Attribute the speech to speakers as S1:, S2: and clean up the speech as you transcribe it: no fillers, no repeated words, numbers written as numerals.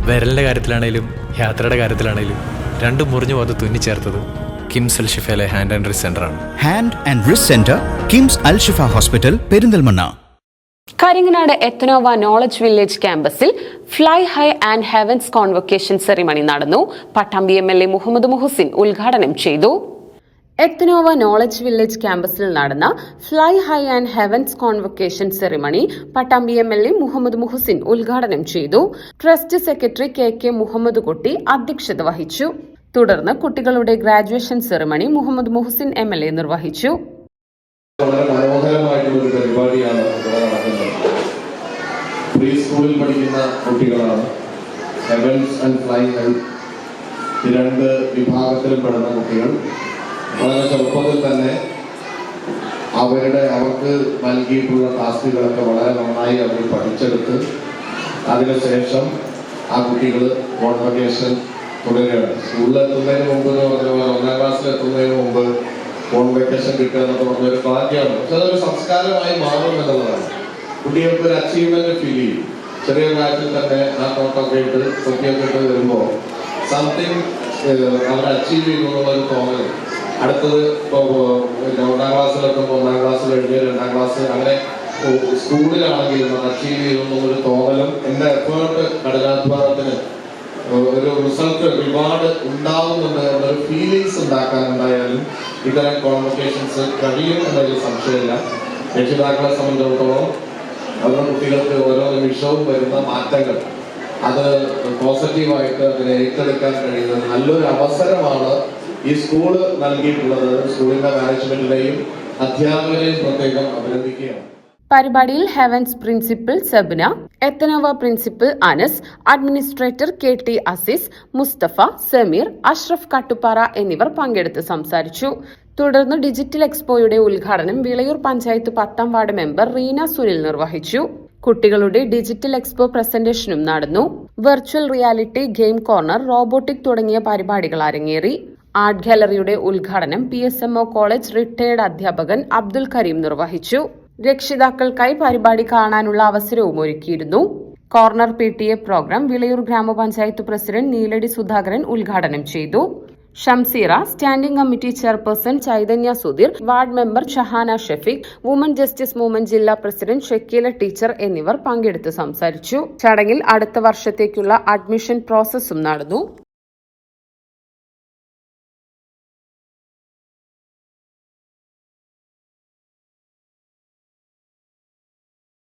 S1: വിരലിൻ്റെ കാര്യത്തിലാണേലും യാത്രയുടെ കാര്യത്തിലാണേലും രണ്ടും മുറിഞ്ഞു പോകാതെ തുന്നിച്ചേർത്തത് കിംസ് അൽ ഷിഫയിലെ ഹാൻഡ് ആൻഡ് റിസ്റ്റ് സെൻ്ററാണ്.
S2: Hand and wrist centre, KIMS Al Shifa hospital, Perinthalmanna.
S3: Karinganad എത്തനോവ നോളജ് വില്ലേജ് ക്യാമ്പസിൽ fly high and heavens convocation ceremony നടന്നു. പട്ടാമ്പി MLA മുഹമ്മദ് മുഹസിൻ ഉദ്ഘാടനം ചെയ്തു. എത്തനോവ നോളജ് വില്ലേജ് ക്യാമ്പസിൽ നടന്ന fly high and heavens convocation ceremony Pattambi MLA Muhammad Muhasin ഉദ്ഘാടനം ചെയ്തു. ട്രസ്റ്റ് സെക്രട്ടറി KK മുഹമ്മദ് കുട്ടി അധ്യക്ഷത വഹിച്ചു. തുടർന്ന് കുട്ടികളുടെ graduation ceremony Muhammad Muhasin MLA നിർവഹിച്ചു.
S4: വളരെ മനോഹരമായിട്ടുള്ള ഒരു പരിപാടിയാണ് ഇവിടെ നടക്കുന്നത്. പ്രീ സ്കൂളിൽ പഠിക്കുന്ന കുട്ടികളാണ്. ഹെവൻസ് ആൻഡ് ഫ്ലൈ ഹൈ ഈ രണ്ട് വിഭാഗത്തിലും പെടുന്ന കുട്ടികൾ വളരെ ചെറുപ്പത്തിൽ തന്നെ അവർക്ക് നൽകിയിട്ടുള്ള ടാസ്കുകളൊക്കെ വളരെ നന്നായി അവർ പഠിച്ചെടുത്ത് അതിനുശേഷം ആ കുട്ടികൾ കോൺവൊക്കേഷൻ തുടരുകയാണ്. സ്കൂളിലെത്തുന്നതിന് മുമ്പ് എന്ന് പറഞ്ഞ 1ാം ക്ലാസ്സിലെത്തുന്നതിന് മുമ്പ് കോൺവൊക്കേഷൻ കിട്ടുക എന്നൊക്കെ പറഞ്ഞൊരു ഭാഗ്യമാണ്. പക്ഷെ അതൊരു സംസ്കാരമായി മാറും എന്നുള്ളതാണ്. കുട്ടികൾക്ക് ഒരു അച്ചീവ്മെന്റ് ഫീൽ ചെയ്യും. ചെറിയ പ്രായത്തിൽ തന്നെ ആ നോട്ടൊക്കെ ഇട്ട് തൊക്കിയൊക്കെ ഇട്ട് വരുമ്പോൾ സംതിങ് അവർ അച്ചീവ് ചെയ്യുന്നു എന്നുള്ളൊരു തോന്നൽ. അടുത്തത് ഇപ്പോൾ 1ാം ക്ലാസ്സിലെത്തുമ്പോൾ 1ാം ക്ലാസ് കഴിഞ്ഞ് 2ാം ക്ലാസ് അങ്ങനെ സ്കൂളിലാണെങ്കിലും അത് അച്ചീവ് ചെയ്യുന്നൊരു തോന്നലും എൻ്റെ എഫേർട്ട് കഠിനാധ്വാനത്തിന് ഒരു റിസൾട്ട് ഒരുപാട് ഉണ്ടാവുന്നുണ്ട് എന്നൊരു ഫീലിങ്സ് ഉണ്ടാക്കാനുണ്ടായാലും ഇത്തരം കോൺവൊക്കേഷൻസ് കഴിയും എന്നൊരു സംശയമില്ല. രക്ഷിതാക്കളെ സംബന്ധിച്ചിടത്തോളം അവരുടെ കുട്ടികൾക്ക് ഓരോ നിമിഷവും വരുന്ന മാറ്റങ്ങൾ അത് പോസിറ്റീവായിട്ട് അതിനെ ഏറ്റെടുക്കാൻ കഴിയുന്നത് നല്ലൊരു അവസരമാണ് ഈ സ്കൂള് നൽകിയിട്ടുള്ളത്. സ്കൂളിന്റെ മാനേജ്മെന്റിനെയും അധ്യാപകരെയും പ്രത്യേകം അഭിനന്ദിക്കുകയാണ്.
S3: പരിപാടിയിൽ ഹെവൻസ് പ്രിൻസിപ്പൽ സബ്ന, എത്തനോവ principal Anas, administrator KT Azeez, Musthafa, Sameer, Ashraf Kattuppara എന്നിവർ പങ്കെടുത്ത് സംസാരിച്ചു. തുടർന്ന് ഡിജിറ്റൽ എക്സ്പോയുടെ ഉദ്ഘാടനം വിളയൂർ പഞ്ചായത്ത് 10ാം വാർഡ് മെമ്പർ റീന സുനിൽ നിർവഹിച്ചു. കുട്ടികളുടെ ഡിജിറ്റൽ എക്സ്പോ പ്രസന്റേഷനും നടന്നു. Virtual reality, game corner, robotic തുടങ്ങിയ പരിപാടികൾ അരങ്ങേറി. ആർട്ട് ഗാലറിയുടെ ഉദ്ഘാടനം PSMO കോളേജ് റിട്ടയർഡ് അധ്യാപകൻ അബ്ദുൽ കരീം നിർവഹിച്ചു. രക്ഷിതാക്കൾക്കായി പരിപാടി കാണാനുള്ള അവസരവും ഒരുക്കിയിരുന്നു. കോർണർ PTA പ്രോഗ്രാം വിളയൂർ ഗ്രാമപഞ്ചായത്ത് പ്രസിഡന്റ് നീലടി സുധാകരൻ ഉദ്ഘാടനം ചെയ്തു. Shamseera, standing committee chairperson Chaitanya Sudheer, ward member Shahana Shafeeq, woman justice movement ജില്ലാ പ്രസിഡന്റ് ഷക്കീല ടീച്ചർ എന്നിവർ പങ്കെടുത്ത് സംസാരിച്ചു. ചടങ്ങിൽ അടുത്ത വർഷത്തേക്കുള്ള അഡ്മിഷൻ പ്രോസസ്സും നടന്നു.